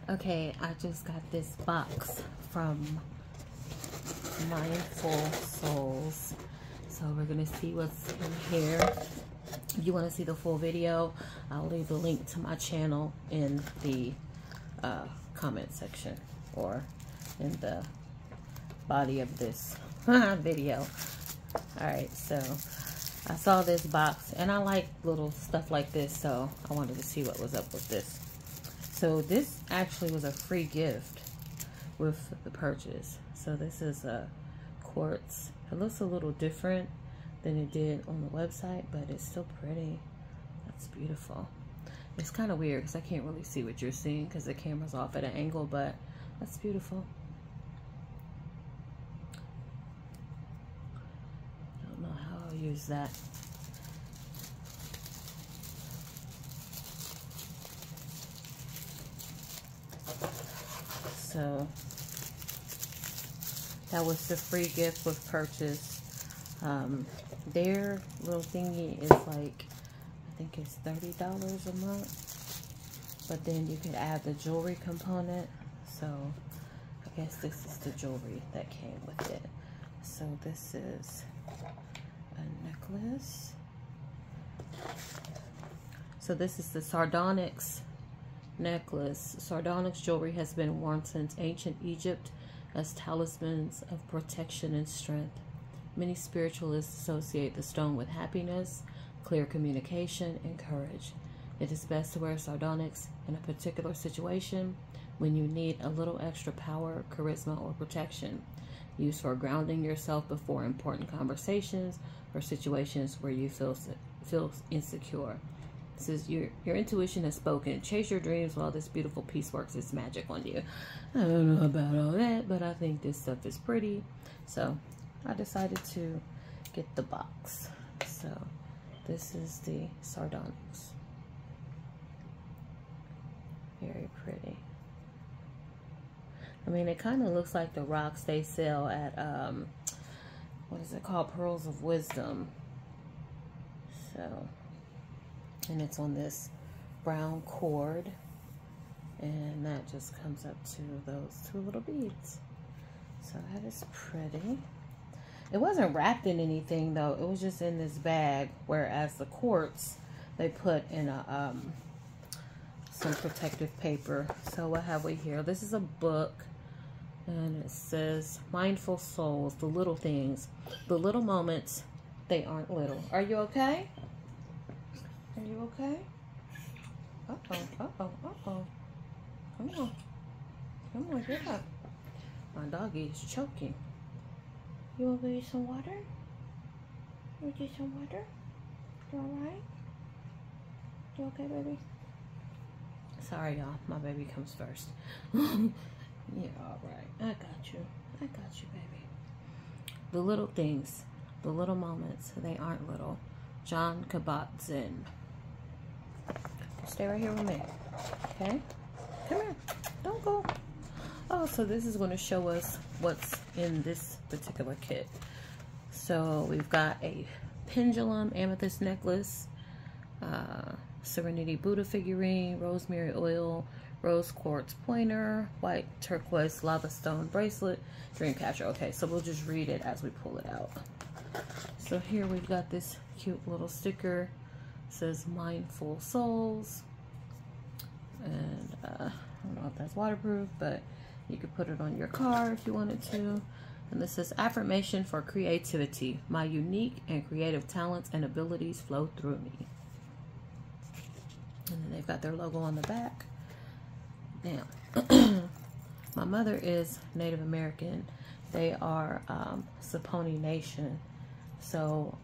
Okay, I just got this box from Mindful Souls. So we're gonna see what's in here. If you want to see the full video, I'll leave the link to my channel in the comment section or in the body of this video. Alright, so I saw this box and I like little stuff like this, so I wanted to see what was up with this. So this actually was a free gift with the purchase. So this is a quartz. It looks a little different than it did on the website, but it's still pretty. That's beautiful. It's kind of weird because I can't really see what you're seeing because the camera's off at an angle, but that's beautiful. I don't know how I'll use that. So that was the free gift with purchase. Their little thingy is like, I think it's $30 a month, but then you could add the jewelry component. So I guess this is the jewelry that came with it. So this is a necklace. So this is the sardonyx necklace. Sardonyx jewelry has been worn since ancient Egypt as talismans of protection and strength. Many spiritualists associate the stone with happiness, clear communication, and courage. It is best to wear sardonyx in a particular situation when you need a little extra power, charisma, or protection. Used for grounding yourself before important conversations or situations where you feel insecure. It says your intuition has spoken. Chase your dreams while this beautiful piece works its magic on you. I don't know about all that, but I think this stuff is pretty. So I decided to get the box. So this is the sardonyx. Very pretty. I mean, it kind of looks like the rocks they sell at, what is it called? Pearls of Wisdom. So, and it's on this brown cord. And that just comes up to those two little beads. So that is pretty. It wasn't wrapped in anything though. It was just in this bag. Whereas the quartz, they put in a, some protective paper. So what have we here? This is a book. And it says, Mindful Souls, the little things. The little moments, they aren't little. Are you okay? Are you okay? Uh-oh, uh-oh, uh-oh. Come on. Come on, get up. My doggy is choking. You want to get some water? You want to get some water? You alright? You okay, baby? Sorry, y'all. My baby comes first. Yeah, alright. I got you. I got you, baby. The little things. The little moments. They aren't little. John Kabat-Zinn. Stay right here with me. Okay? Come here. Don't go. Oh, so this is going to show us what's in this particular kit. So we've got a pendulum amethyst necklace, Serenity Buddha figurine, rosemary oil, rose quartz pointer, white turquoise lava stone bracelet, dream catcher. Okay, so we'll just read it as we pull it out. So here we've got this cute little sticker. It says Mindful Souls. And I don't know if that's waterproof, but you could put it on your car if you wanted to. And this says, affirmation for creativity. My unique and creative talents and abilities flow through me. And then they've got their logo on the back. Now, my mother is Native American. They are Saponi Nation. So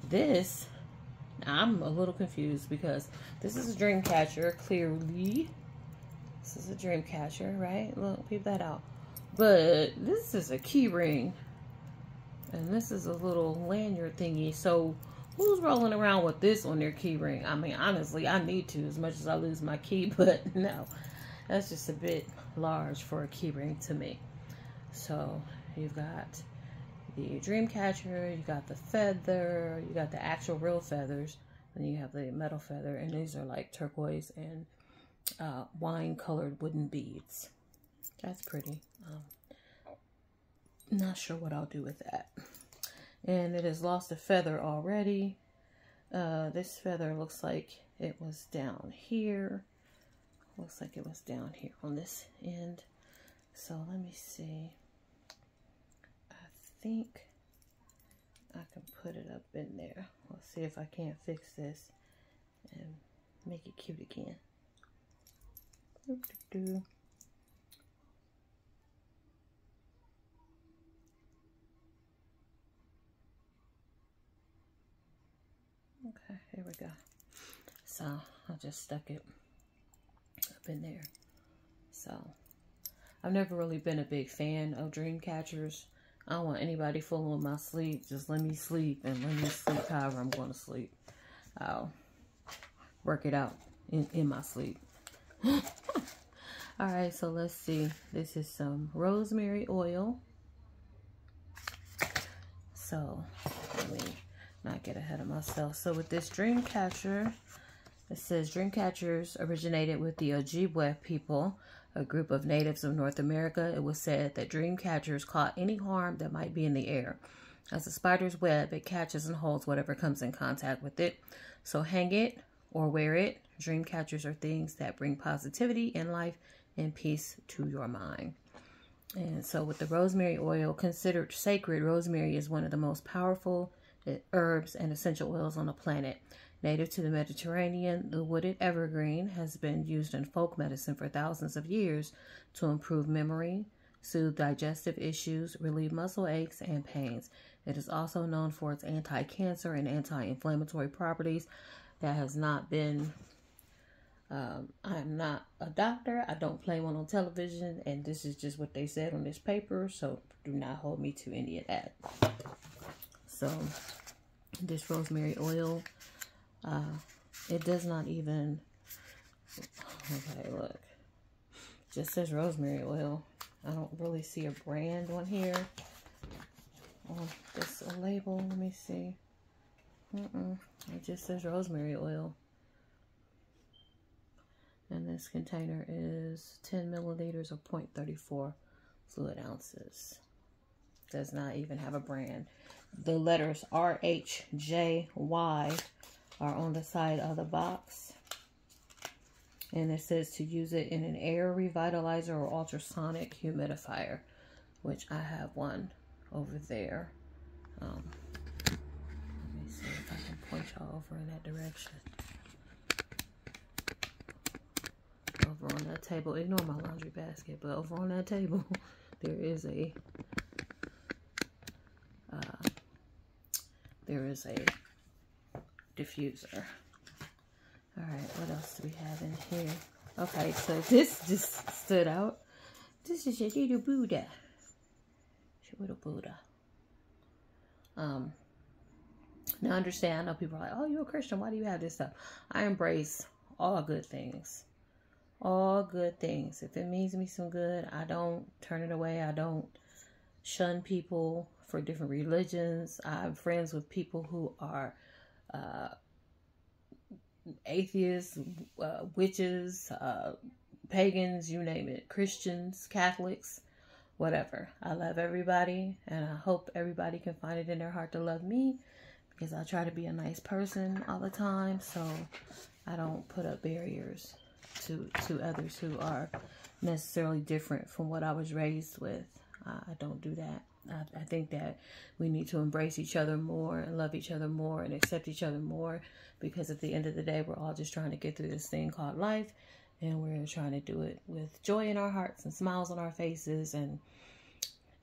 this, I'm a little confused because this is a dream catcher, clearly. This is a dream catcher, right? Look, peep that out. But this is a key ring. And this is a little lanyard thingy. So who's rolling around with this on their key ring? I mean, honestly, I need to as much as I lose my key. But no, that's just a bit large for a key ring to me. So you've got the dream catcher. You got the feather. You got the actual real feathers. And you have the metal feather. And these are like turquoise and wine-colored wooden beads. That's pretty. Not sure what I'll do with that. And it has lost a feather already. This feather looks like it was down here. Looks like it was down here on this end. So let me see. I think I can put it up in there. Let's see if I can't fix this and make it cute again. Okay, here we go. So I just stuck it up in there. So I've never really been a big fan of dream catchers. I don't want anybody fooling with my sleep. Just let me sleep and let me sleep however I'm going to sleep. I'll work it out in my sleep. All right, so let's see. This is some rosemary oil. So let me not get ahead of myself. So with this dream catcher, it says dream catchers originated with the Ojibwe people, a group of natives of North America. It was said that dream catchers caught any harm that might be in the air. As a spider's web, it catches and holds whatever comes in contact with it. So hang it or wear it. Dream catchers are things that bring positivity in life and peace to your mind. And so with the rosemary oil, considered sacred, rosemary is one of the most powerful herbs and essential oils on the planet. Native to the Mediterranean, the wooded evergreen has been used in folk medicine for thousands of years to improve memory, soothe digestive issues, relieve muscle aches and pains. It is also known for its anti-cancer and anti-inflammatory properties. That has not been, I'm not a doctor. I don't play one on television, and this is just what they said on this paper, so do not hold me to any of that. So this rosemary oil, it does not even, okay, look, just says rosemary oil. I don't really see a brand on here. On this label, let me see. It just says rosemary oil. And this container is 10 milliliters or 0.34 fluid ounces. Does not even have a brand. The letters RHJY are on the side of the box. And it says to use it in an air revitalizer or ultrasonic humidifier, which I have one over there. Let me see if I can point y'all over in that direction. Over on that table, ignore my laundry basket, but over on that table, there is a diffuser. All right, what else do we have in here? Okay, so this just stood out. This is your little Buddha. It's your little Buddha. Now understand, I know people are like, oh, you're a Christian, why do you have this stuff? I embrace all good things. All good things. If it means me some good, I don't turn it away. I don't shun people for different religions. I'm friends with people who are atheists, witches, pagans, you name it, Christians, Catholics, whatever. I love everybody, and I hope everybody can find it in their heart to love me, because I try to be a nice person all the time, so I don't put up barriers to others who are necessarily different from what I was raised with. I don't do that. I think that we need to embrace each other more and love each other more and accept each other more, because at the end of the day, we're all just trying to get through this thing called life, and we're trying to do it with joy in our hearts and smiles on our faces, and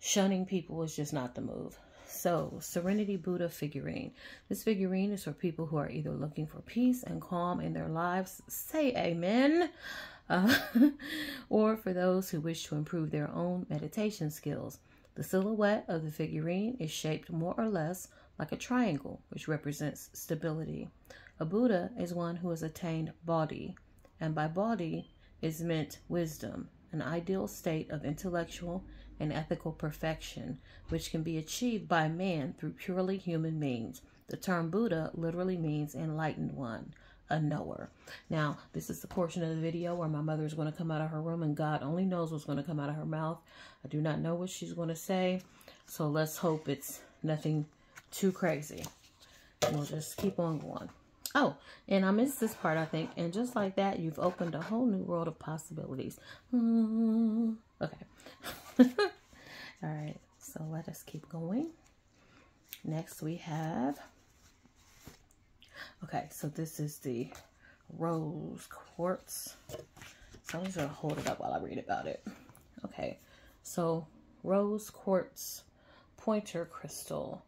shunning people is just not the move. So, Serenity Buddha figurine. This figurine is for people who are either looking for peace and calm in their lives, say amen, or for those who wish to improve their own meditation skills. The silhouette of the figurine is shaped more or less like a triangle, which represents stability. A Buddha is one who has attained bodhi, and by bodhi is meant wisdom, an ideal state of intellectual and ethical perfection, which can be achieved by man through purely human means. The term Buddha literally means enlightened one, a knower. Now, this is the portion of the video where my mother is going to come out of her room, and God only knows what's going to come out of her mouth. I do not know what she's going to say, so let's hope it's nothing too crazy. We'll just keep on going. Oh, and I missed this part, I think. And just like that, you've opened a whole new world of possibilities. Okay. All right. So let us keep going. Next we have... Okay, so this is the rose quartz. So I'm just going to hold it up while I read about it. Okay. So rose quartz pointer crystal.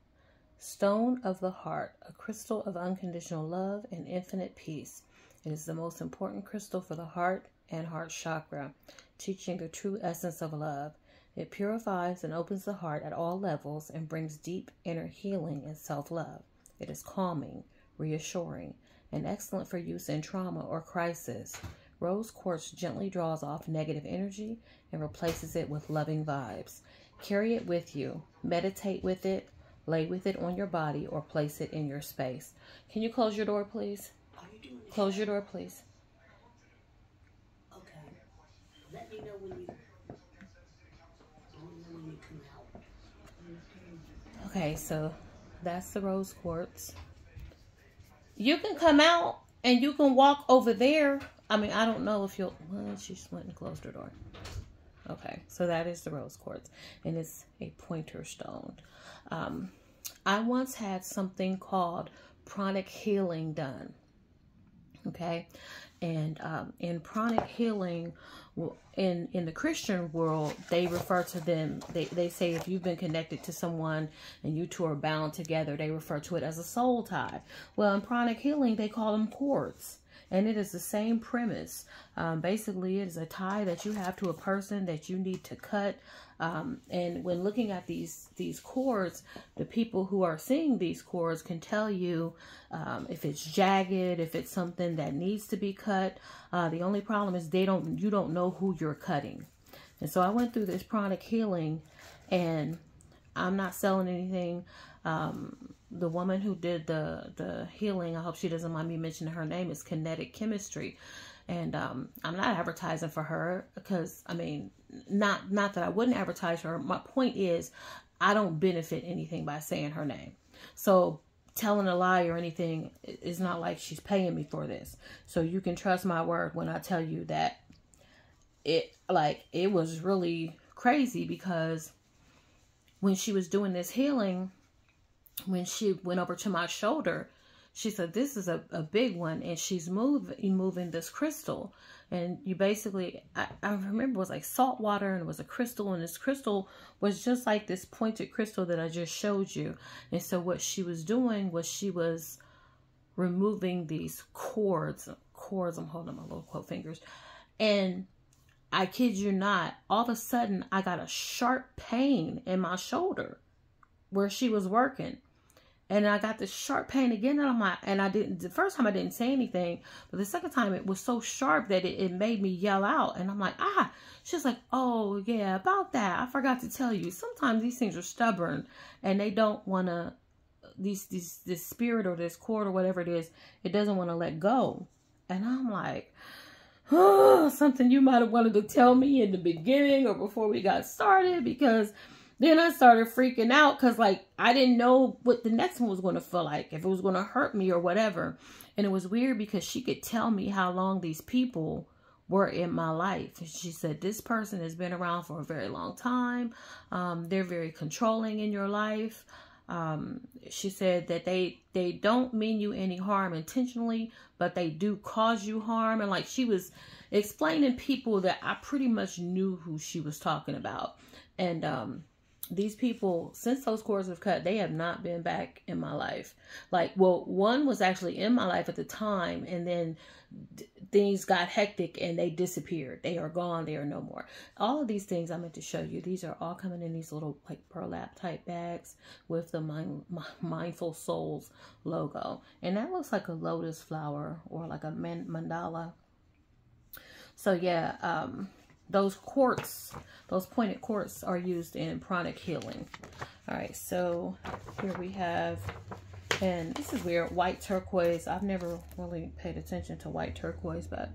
Stone of the heart, a crystal of unconditional love and infinite peace. It is the most important crystal for the heart and heart chakra, teaching the true essence of love. It purifies and opens the heart at all levels and brings deep inner healing and self-love. It is calming, reassuring, and excellent for use in trauma or crisis. Rose quartz gently draws off negative energy and replaces it with loving vibes. Carry it with you, meditate with it, lay with it on your body, or place it in your space. Can you close your door, please? Close your door, please. Okay. Let me know when you come out. Okay, so that's the rose quartz. You can come out and you can walk over there. I mean, I don't know if you'll... Well, she just went and closed her door. Okay, so that is the rose quartz, and it's a pointer stone. I once had something called pranic healing done. Okay, and in pranic healing, in the Christian world, they refer to them. They say if you've been connected to someone and you two are bound together, they refer to it as a soul tie. Well, in pranic healing, they call them cords. And it is the same premise. Basically, it is a tie that you have to a person that you need to cut. And when looking at these cords, the people who are seeing these cords can tell you if it's jagged, if it's something that needs to be cut. The only problem is you don't know who you're cutting. And so I went through this pranic healing, and I'm not selling anything. The woman who did the healing, I hope she doesn't mind me mentioning her name, is Kinetic Chemistry. And I'm not advertising for her because, I mean, not that I wouldn't advertise her. My point is, I don't benefit anything by saying her name. So telling a lie or anything is not like she's paying me for this. So you can trust my word when I tell you that it was really crazy, because when she was doing this healing, when she went over to my shoulder, she said, this is a big one. And she's moving this crystal. And you basically, I remember it was like salt water, and it was a crystal. And this crystal was just like this pointed crystal that I just showed you. And so what she was doing was she was removing these cords. I'm holding my little quote fingers. And I kid you not, all of a sudden I got a sharp pain in my shoulder where she was working. And I got this sharp pain again, and I'm like, and the first time I didn't say anything, but the second time it was so sharp that it made me yell out. And I'm like, ah. She's like, oh yeah, about that, I forgot to tell you. Sometimes these things are stubborn, and they don't want to, this spirit or this cord or whatever it is, it doesn't want to let go. And I'm like, oh, something you might have wanted to tell me in the beginning or before we got started, because then I started freaking out because, like, I didn't know what the next one was going to feel like, if it was going to hurt me or whatever. And it was weird because she could tell me how long these people were in my life. She said, this person has been around for a very long time. They're very controlling in your life. She said that they don't mean you any harm intentionally, but they do cause you harm. And like, she was explaining people that I pretty much knew who she was talking about. And, these people, since those cords have cut, they have not been back in my life. Like, well, one was actually in my life at the time, and then things got hectic and they disappeared. They are gone. They are no more. All of these things I meant to show you, these are all coming in these little like burlap type bags with the Mindful Souls logo. And that looks like a lotus flower or like a mandala. So yeah, those quartz, those pointed quartz are used in pranic healing. All right, so here we have And this is weird, white turquoise. I've never really paid attention to white turquoise, but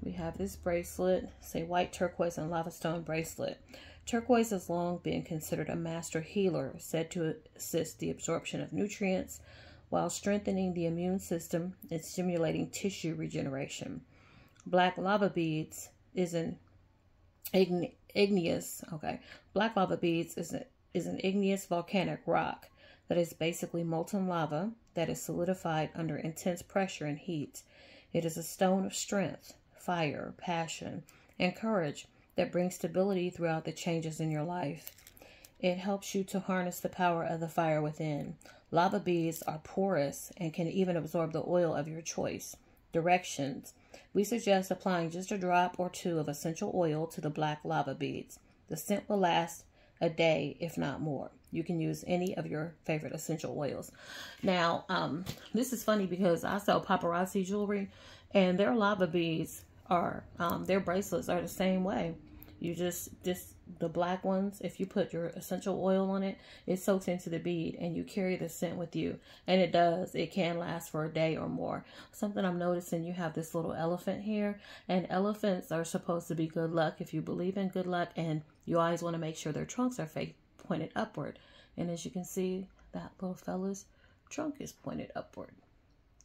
we have this bracelet, say white turquoise and lava stone bracelet. Turquoise has long been considered a master healer, said to assist the absorption of nutrients while strengthening the immune system and stimulating tissue regeneration. Black lava beads is an igneous, Black lava beads is an igneous volcanic rock that is basically molten lava that is solidified under intense pressure and heat. It is a stone of strength, fire, passion, and courage that brings stability throughout the changes in your life. It helps you to harness the power of the fire within. Lava beads are porous and can even absorb the oil of your choice. Directions. We suggest applying just a drop or two of essential oil to the black lava beads. The scent will last a day, if not more. You can use any of your favorite essential oils. Now, this is funny because I sell paparazzi jewelry, and their lava beads are, their bracelets are the same way. You just the black ones, if you put your essential oil on it, it soaks into the bead and you carry the scent with you. And it does. It can last for a day or more. Something I'm noticing, you have this little elephant here, and elephants are supposed to be good luck if you believe in good luck, and you always want to make sure their trunks are pointed upward. And as you can see, that little fella's trunk is pointed upward.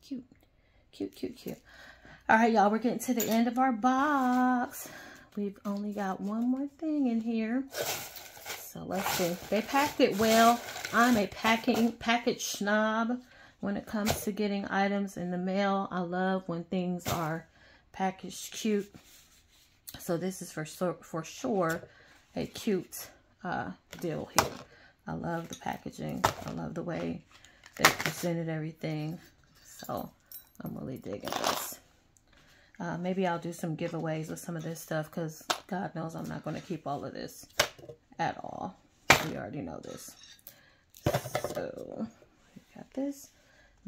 Cute. Cute, cute, cute. All right, y'all, we're getting to the end of our box. We've only got one more thing in here. So let's see. They packed it well. I'm a package snob when it comes to getting items in the mail. I love when things are packaged cute. So this is for sure a cute deal here. I love the packaging. I love the way they presented everything. So I'm really digging this. Maybe I'll do some giveaways with some of this stuff, because God knows I'm not going to keep all of this at all. We already know this. So we got this.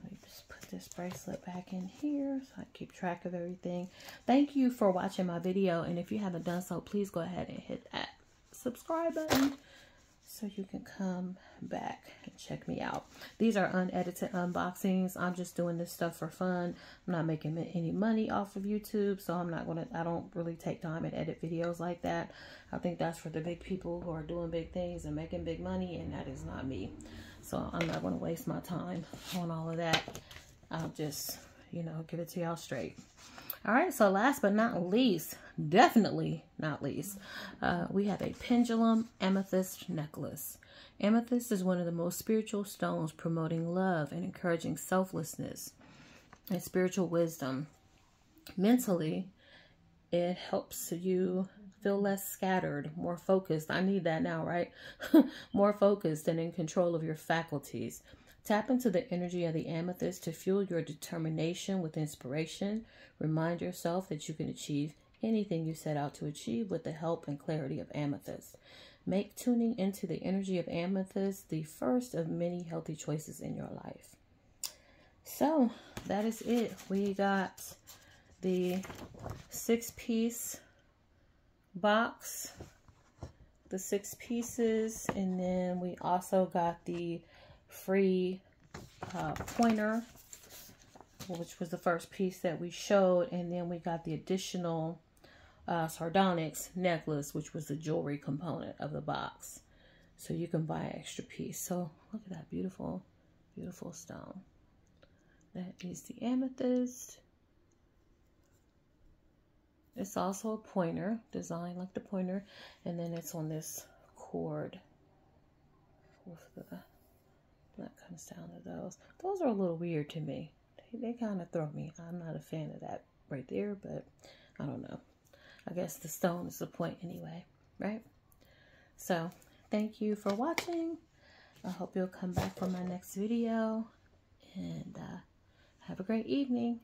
Let me just put this bracelet back in here so I keep track of everything. Thank you for watching my video, and if you haven't done so, please go ahead and hit that subscribe button so you can come back and check me out. These are unedited unboxings. I'm just doing this stuff for fun. I'm not making any money off of YouTube, so I don't really take time and edit videos like that. I think that's for the big people who are doing big things and making big money, and that is not me. So I'm not going to waste my time on all of that. I'll just, give it to y'all straight. All right, so last but not least, definitely not least, we have a pendulum amethyst necklace. Amethyst is one of the most spiritual stones, promoting love and encouraging selflessness and spiritual wisdom. Mentally, it helps you feel less scattered, more focused. I need that now, right? More focused and in control of your faculties. Tap into the energy of the amethyst to fuel your determination with inspiration. Remind yourself that you can achieve anything you set out to achieve with the help and clarity of amethyst. Make tuning into the energy of amethyst the first of many healthy choices in your life. So that is it. We got the 6-piece box, the 6 pieces, and then we also got the free pointer, which was the first piece that we showed, and then we got the additional sardonyx necklace, which was the jewelry component of the box. So you can buy an extra piece. So look at that beautiful, beautiful stone. That is the amethyst. It's also a pointer, designed like the pointer, and then it's on this cord with the, that comes down to those. Those are a little weird to me. They kind of throw me. I'm not a fan of that right there, but I don't know. I guess the stone is the point anyway, right? So thank you for watching. I hope you'll come back for my next video, and have a great evening.